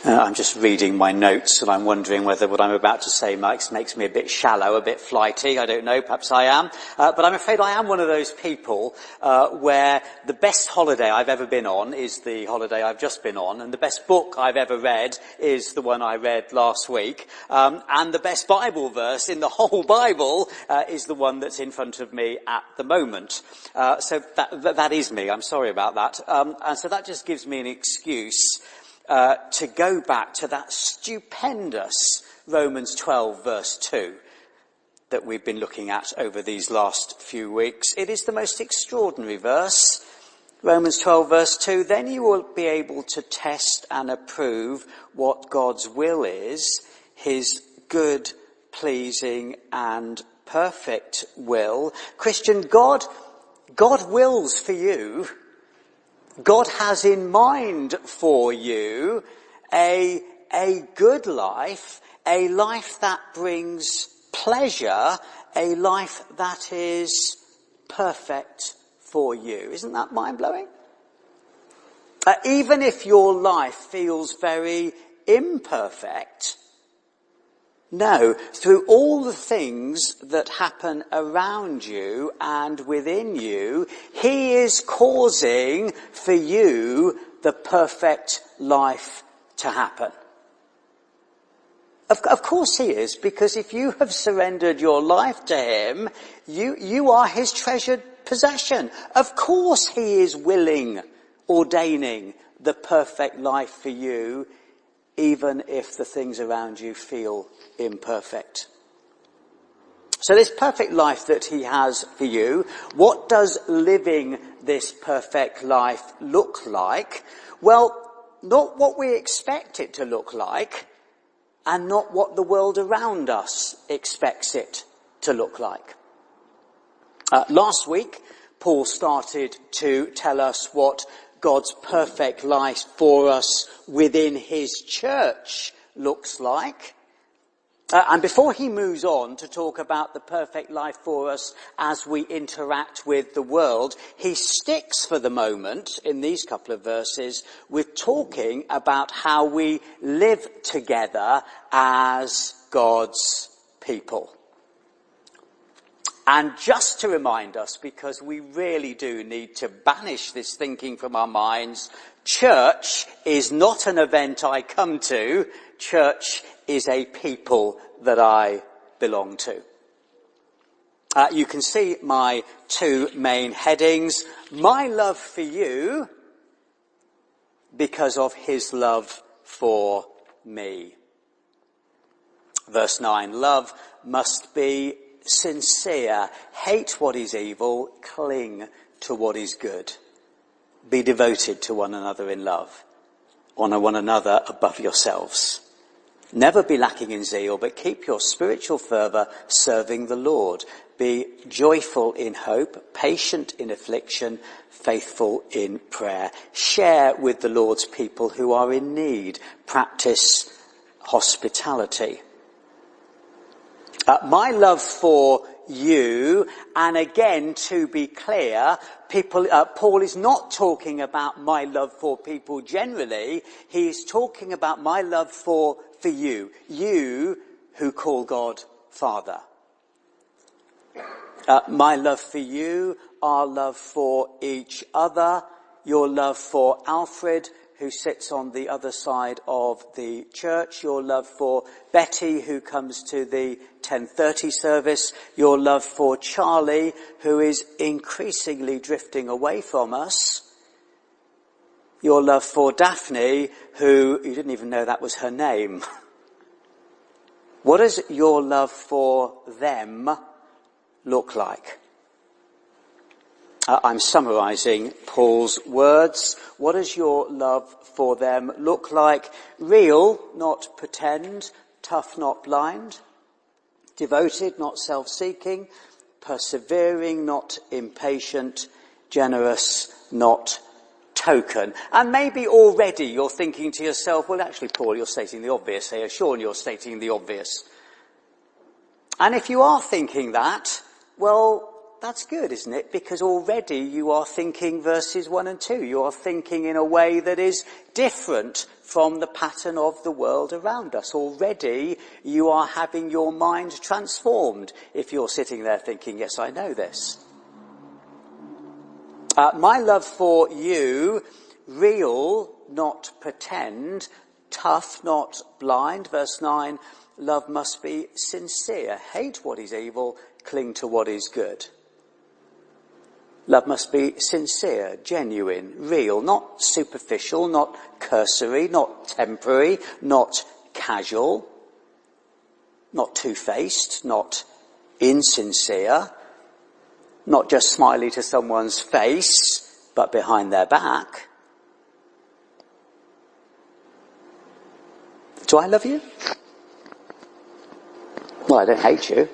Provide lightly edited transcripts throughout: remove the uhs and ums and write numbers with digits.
I'm just reading my notes and I'm wondering whether what I'm about to say makes me a bit shallow, a bit flighty. I don't know, perhaps I am. But I'm afraid I am one of those people where the best holiday I've ever been on is the holiday I've just been on, and the best book I've ever read is the one I read last week, and the best Bible verse in the whole Bible is the one that's in front of me at the moment. So that is me. I'm sorry about that. And so that just gives me an excuse to go back to that stupendous Romans 12 verse 2 that we've been looking at over these last few weeks. It is the most extraordinary verse. Romans 12 verse 2, then you will be able to test and approve what God's will is, his good, pleasing and perfect will. Christian, God wills for you. God has in mind for you a good life, a life that brings pleasure, a life that is perfect for you. Isn't that mind-blowing? Even if your life feels very imperfect, no, through all the things that happen around you and within you, he is causing for you the perfect life to happen. Of course he is, because if you have surrendered your life to him, you are his treasured possession. Of course he is ordaining the perfect life for you, even if the things around you feel imperfect. So this perfect life that he has for you, what does living this perfect life look like? Well, not what we expect it to look like, and not what the world around us expects it to look like. Last week, Paul started to tell us what God's perfect life for us within his church looks like. And before he moves on to talk about the perfect life for us as we interact with the world, he sticks for the moment in these couple of verses with talking about how we live together as God's people. And just to remind us, because we really do need to banish this thinking from our minds, church is not an event I come to. Church is a people that I belong to. You can see my two main headings. My love for you, because of his love for me. Verse 9, love must be sincere. Hate what is evil, cling to what is good. Be devoted to one another in love. Honour one another above yourselves. Never be lacking in zeal, but keep your spiritual fervour serving the Lord. Be joyful in hope, patient in affliction, faithful in prayer. Share with the Lord's people who are in need. Practice hospitality. My love for you, and again, to be clear, Paul is not talking about my love for people generally. He is talking about my love for you who call God Father. My love for you, our love for each other, your love for Alfred, who sits on the other side of the church, your love for Betty, who comes to the 10:30 service, your love for Charlie, who is increasingly drifting away from us, your love for Daphne, who, you didn't even know that was her name. What does your love for them look like? I'm summarising Paul's words. What does your love for them look like? Real, not pretend. Tough, not blind. Devoted, not self-seeking. Persevering, not impatient. Generous, not token. And maybe already you're thinking to yourself, well, actually, Paul, you're stating the obvious here. Sean, you're stating the obvious. And if you are thinking that, well, that's good, isn't it? Because already you are thinking verses 1 and 2. You are thinking in a way that is different from the pattern of the world around us. Already you are having your mind transformed if you're sitting there thinking, yes, I know this. My love for you, real, not pretend, tough, not blind. Verse 9, love must be sincere. Hate what is evil, cling to what is good. Love must be sincere, genuine, real, not superficial, not cursory, not temporary, not casual, not two-faced, not insincere, not just smiley to someone's face, but behind their back. Do I love you? Well, I don't hate you.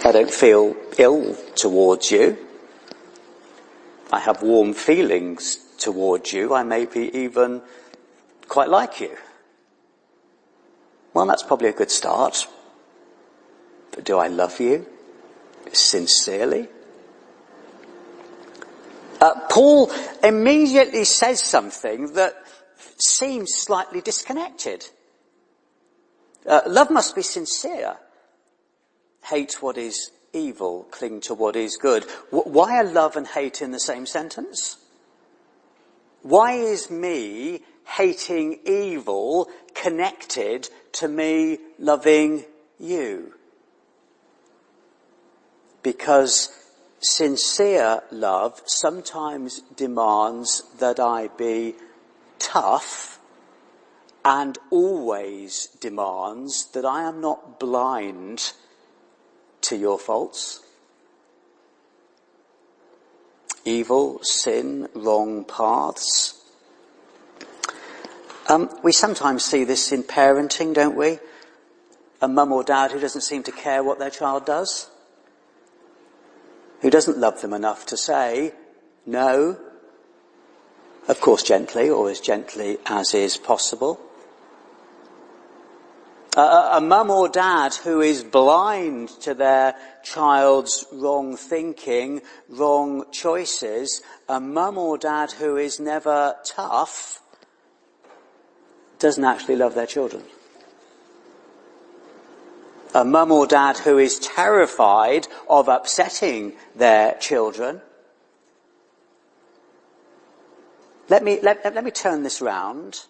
I don't feel ill towards you. I have warm feelings towards you. I maybe even quite like you. Well, that's probably a good start. But do I love you sincerely? Paul immediately says something that seems slightly disconnected. Love must be sincere. Hate what is evil, cling to what is good. Why are love and hate in the same sentence? Why is me hating evil connected to me loving you? Because sincere love sometimes demands that I be tough, and always demands that I am not blind to your faults. Evil, sin, wrong paths. We sometimes see this in parenting, don't we? A mum or dad who doesn't seem to care what their child does, who doesn't love them enough to say no, of course gently, or as gently as is possible. A mum or dad who is blind to their child's wrong thinking, wrong choices. A mum or dad who is never tough doesn't actually love their children. A mum or dad who is terrified of upsetting their children. Let me turn this round.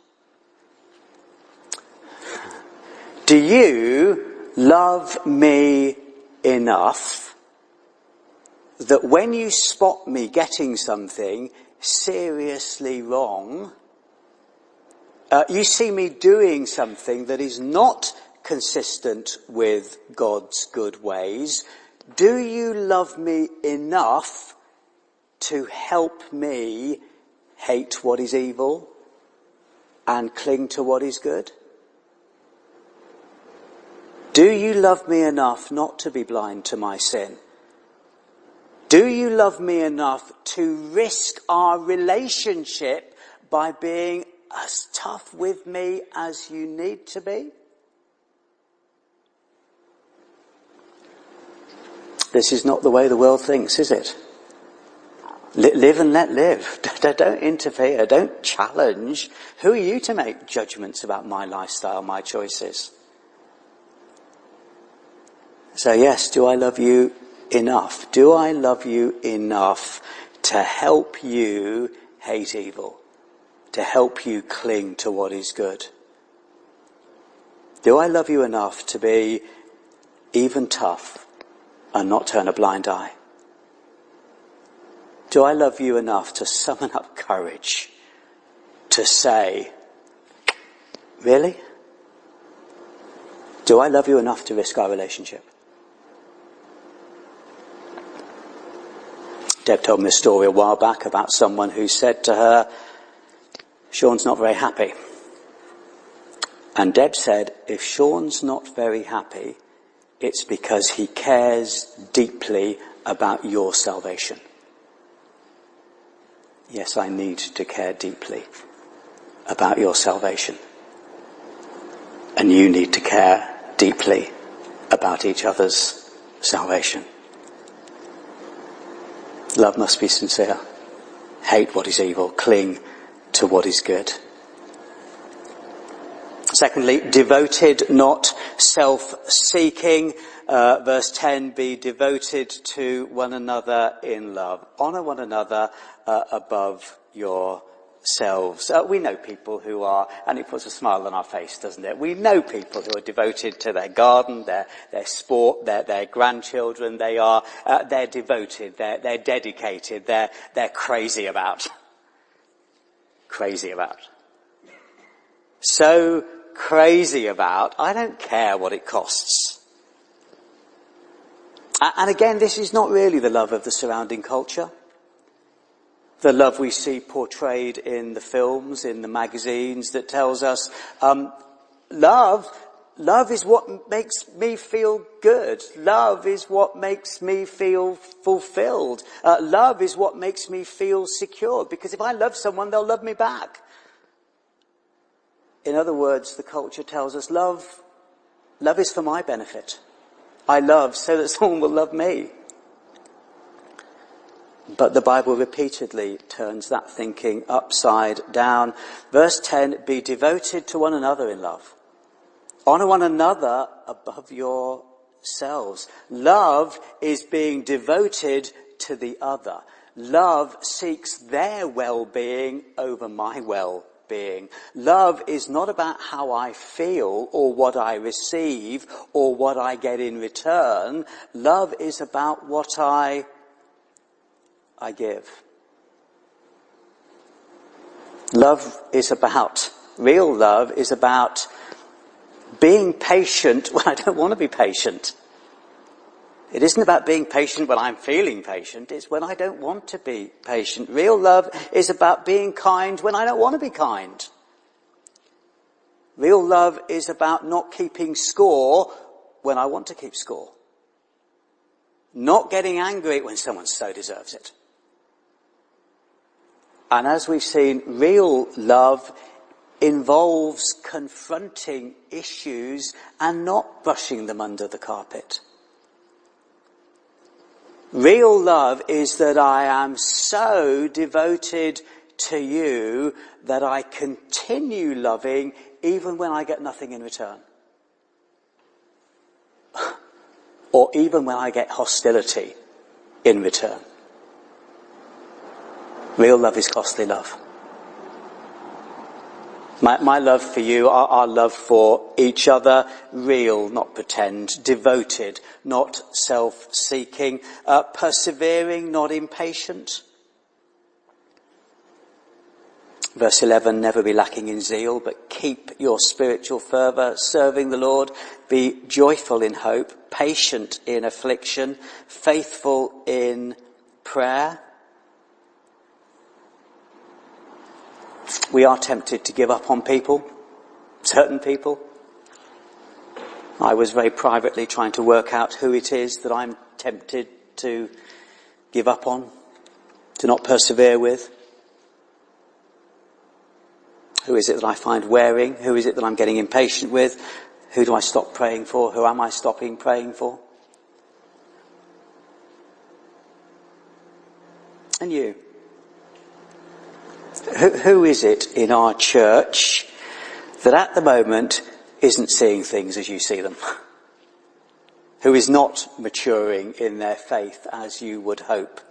Do you love me enough that when you spot me getting something seriously wrong, you see me doing something that is not consistent with God's good ways, do you love me enough to help me hate what is evil and cling to what is good? Do you love me enough not to be blind to my sin? Do you love me enough to risk our relationship by being as tough with me as you need to be? This is not the way the world thinks, is it? Live and let live. Don't interfere. Don't challenge. Who are you to make judgments about my lifestyle, my choices? So yes, do I love you enough? Do I love you enough to help you hate evil? To help you cling to what is good? Do I love you enough to be even tough and not turn a blind eye? Do I love you enough to summon up courage to say, really? Do I love you enough to risk our relationship? Deb told me a story a while back about someone who said to her, Sean's not very happy. And Deb said, if Sean's not very happy, it's because he cares deeply about your salvation. Yes, I need to care deeply about your salvation. And you need to care deeply about each other's salvation. Love must be sincere. Hate what is evil. Cling to what is good. Secondly, devoted, not self-seeking. Verse 10, be devoted to one another in love. Honour one another above yourselves. We know people who are, and it puts a smile on our face, doesn't it? We know people who are devoted to their garden, their sport, their grandchildren. They're devoted, they're dedicated, they're crazy about. Crazy about. So crazy about, I don't care what it costs. And again, this is not really the love of the surrounding culture. The love we see portrayed in the films, in the magazines, that tells us, love is what makes me feel good. Love is what makes me feel fulfilled. Love is what makes me feel secure. Because if I love someone, they'll love me back. In other words, the culture tells us love is for my benefit. I love so that someone will love me. But the Bible repeatedly turns that thinking upside down. Verse 10, be devoted to one another in love. Honour one another above yourselves. Love is being devoted to the other. Love seeks their well-being over my well-being. Love is not about how I feel or what I receive or what I get in return. Love is about what I give. Real love is about being patient when I don't want to be patient. It isn't about being patient when I'm feeling patient. It's when I don't want to be patient. Real love is about being kind when I don't want to be kind. Real love is about not keeping score when I want to keep score. Not getting angry when someone so deserves it. And as we've seen, real love involves confronting issues and not brushing them under the carpet. Real love is that I am so devoted to you that I continue loving even when I get nothing in return. Or even when I get hostility in return. Real love is costly love. My love for you, our love for each other, real, not pretend, devoted, not self-seeking, persevering, not impatient. Verse 11, never be lacking in zeal, but keep your spiritual fervour, serving the Lord. Be joyful in hope, patient in affliction, faithful in prayer. We are tempted to give up on people, certain people. I was very privately trying to work out who it is that I'm tempted to give up on, to not persevere with. Who is it that I find wearing? Who is it that I'm getting impatient with? Who do I stop praying for? Who am I stopping praying for? And you? Who is it in our church that at the moment isn't seeing things as you see them? Who is not maturing in their faith as you would hope?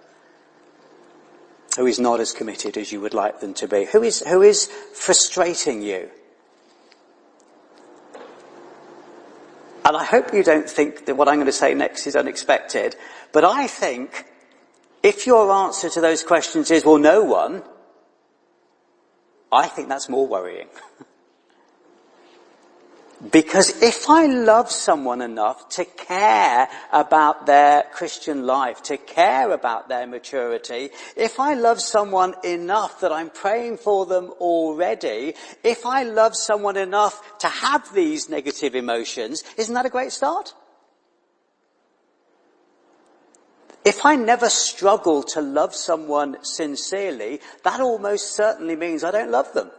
Who is not as committed as you would like them to be? Who is frustrating you? And I hope you don't think that what I'm going to say next is unexpected, but I think if your answer to those questions is, well, no one, I think that's more worrying. Because if I love someone enough to care about their Christian life, to care about their maturity, if I love someone enough that I'm praying for them already, if I love someone enough to have these negative emotions, isn't that a great start? If I never struggle to love someone sincerely, that almost certainly means I don't love them.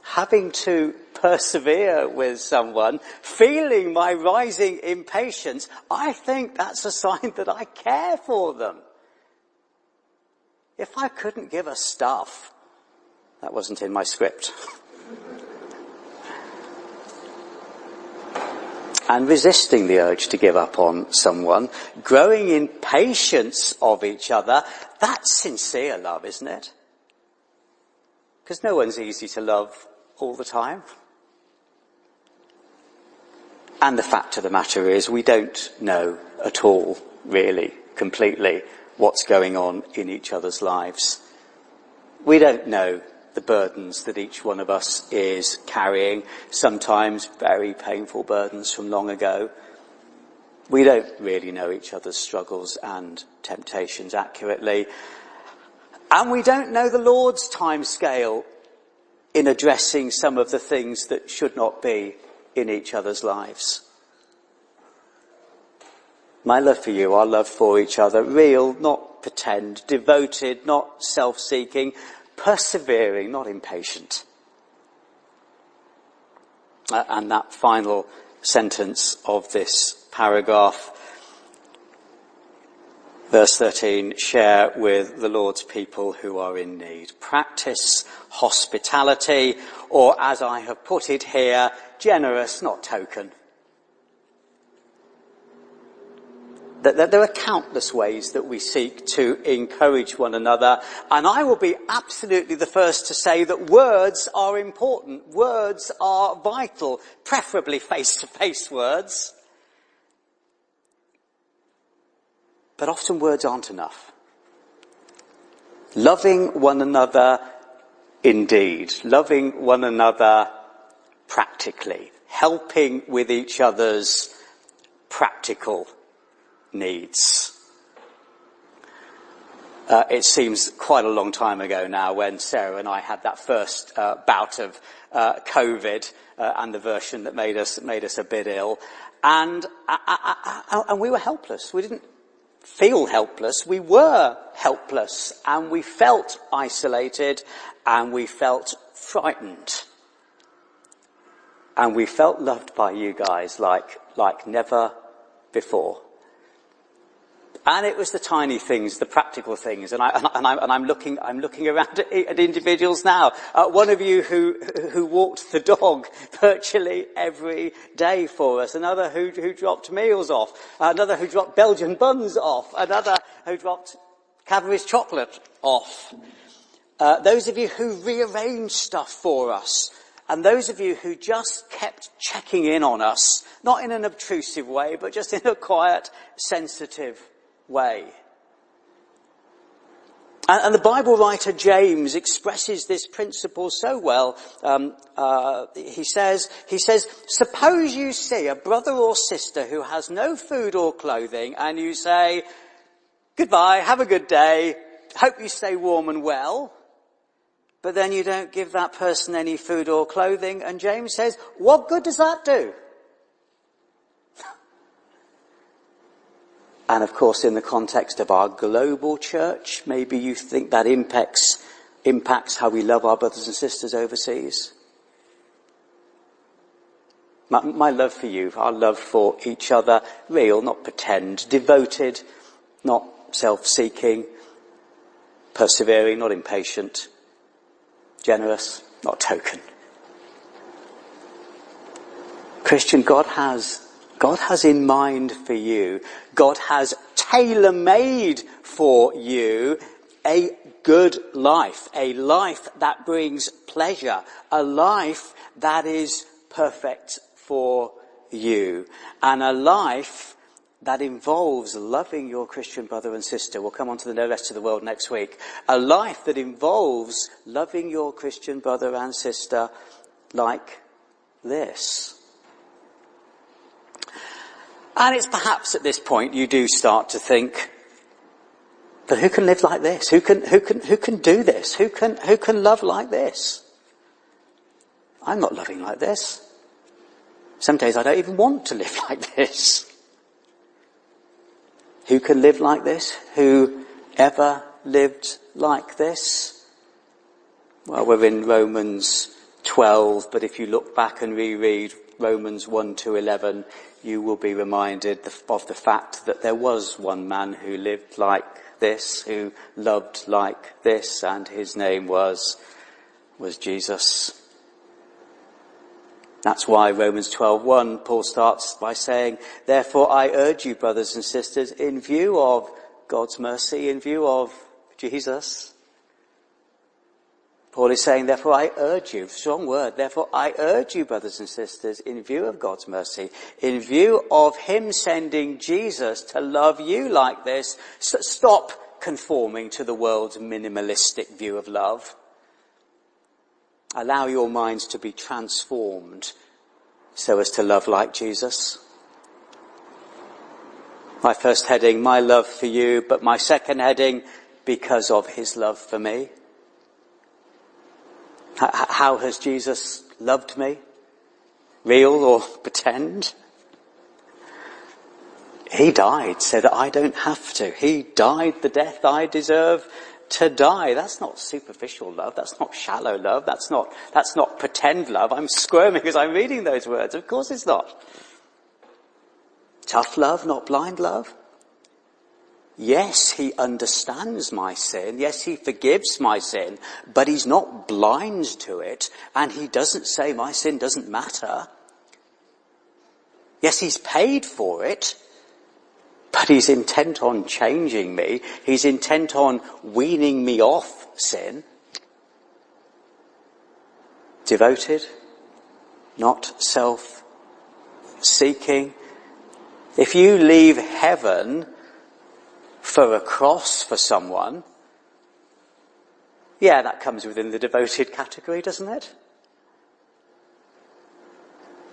Having to persevere with someone, feeling my rising impatience, I think that's a sign that I care for them. If I couldn't give a stuff, that wasn't in my script. And resisting the urge to give up on someone, growing in patience of each other, that's sincere love, isn't it? Because no one's easy to love all the time. And the fact of the matter is, we don't know at all, really, completely, what's going on in each other's lives. We don't know the burdens that each one of us is carrying, sometimes very painful burdens from long ago. We don't really know each other's struggles and temptations accurately. And we don't know the Lord's timescale in addressing some of the things that should not be in each other's lives. My love for you, our love for each other, real, not pretend, devoted, not self-seeking, persevering, not impatient. And that final sentence of this paragraph, verse 13, share with the Lord's people who are in need. Practice hospitality, or as I have put it here, generous, not token. There are countless ways that we seek to encourage one another, and I will be absolutely the first to say that words are important. Words are vital, preferably face-to-face words. But often words aren't enough. Loving one another indeed, loving one another practically, helping with each other's practical needs. It seems quite a long time ago now when Sarah and I had that first bout of COVID and the version that made us a bit ill, and we were helpless. We didn't feel helpless. We were helpless, and we felt isolated, and we felt frightened, and we felt loved by you guys like never before. And it was the tiny things, the practical things, and I'm looking around at individuals now. One of you who walked the dog virtually every day for us, another who dropped meals off, another who dropped Belgian buns off, another who dropped Cadbury's chocolate off. Those of you who rearranged stuff for us, and those of you who just kept checking in on us, not in an obtrusive way, but just in a quiet, sensitive way. And the Bible writer James expresses this principle so well. He says, suppose you see a brother or sister who has no food or clothing, and you say, goodbye, have a good day, hope you stay warm and well, but then you don't give that person any food or clothing, and James says, what good does that do? And of course, in the context of our global church, maybe you think that impacts how we love our brothers and sisters overseas. My love for you, our love for each other, real, not pretend, devoted, not self-seeking, persevering, not impatient, generous, not token. Christian, God has in mind for you, God has tailor-made for you a good life, a life that brings pleasure, a life that is perfect for you, and a life that involves loving your Christian brother and sister. We'll come on to the rest of the world next week. A life that involves loving your Christian brother and sister like this. And it's perhaps at this point you do start to think, but who can live like this? Who can do this? Who can love like this? I'm not loving like this. Some days I don't even want to live like this. Who can live like this? Who ever lived like this? Well, we're in Romans 12, but if you look back and reread Romans 1 to 11, you will be reminded of the fact that there was one man who lived like this, who loved like this, and his name was Jesus. That's why Romans 12:1, Paul starts by saying, therefore I urge you, brothers and sisters, in view of God's mercy, in view of Jesus. Paul is saying, therefore I urge you, strong word, therefore I urge you, brothers and sisters, in view of God's mercy, in view of him sending Jesus to love you like this, stop conforming to the world's minimalistic view of love. Allow your minds to be transformed so as to love like Jesus. My first heading, my love for you, but my second heading, because of his love for me. How has Jesus loved me? Real or pretend? He died so that I don't have to. He died the death I deserve to die. That's not superficial love. That's not shallow love. That's not pretend love. I'm squirming as I'm reading those words. Of course it's not. Tough love, not blind love. Yes, he understands my sin. Yes, he forgives my sin, but he's not blind to it, and he doesn't say my sin doesn't matter. Yes, he's paid for it, but he's intent on changing me. He's intent on weaning me off sin. Devoted, not self-seeking. If you leave heaven for a cross for someone, yeah, that comes within the devoted category, doesn't it?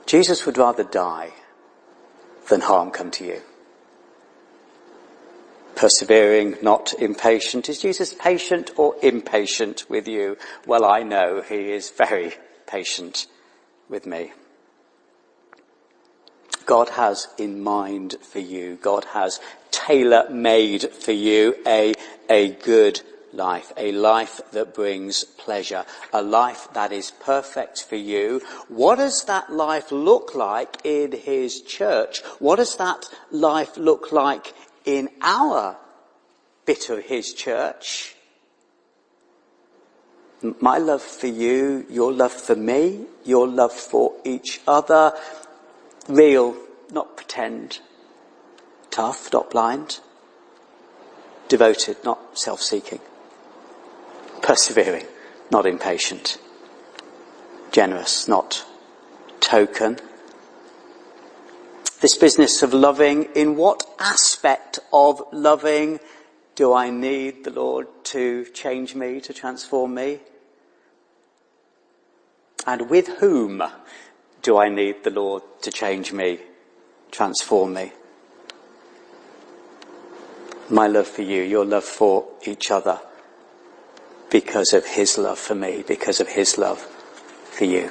Jesus would rather die than harm come to you. Persevering, not impatient. Is Jesus patient or impatient with you? Well, I know he is very patient with me. God has in mind for you, God has tailor-made for you a good life, a life that brings pleasure, a life that is perfect for you. What does that life look like in his church? What does that life look like in our bit of his church? My love for you, your love for me, your love for each other. Real, not pretend. Tough, not blind. Devoted, not self-seeking. Persevering, not impatient. Generous, not token. This business of loving, in what aspect of loving do I need the Lord to change me, to transform me? And with whom do I need the Lord to change me, transform me? My love for you, your love for each other, because of his love for me, because of his love for you.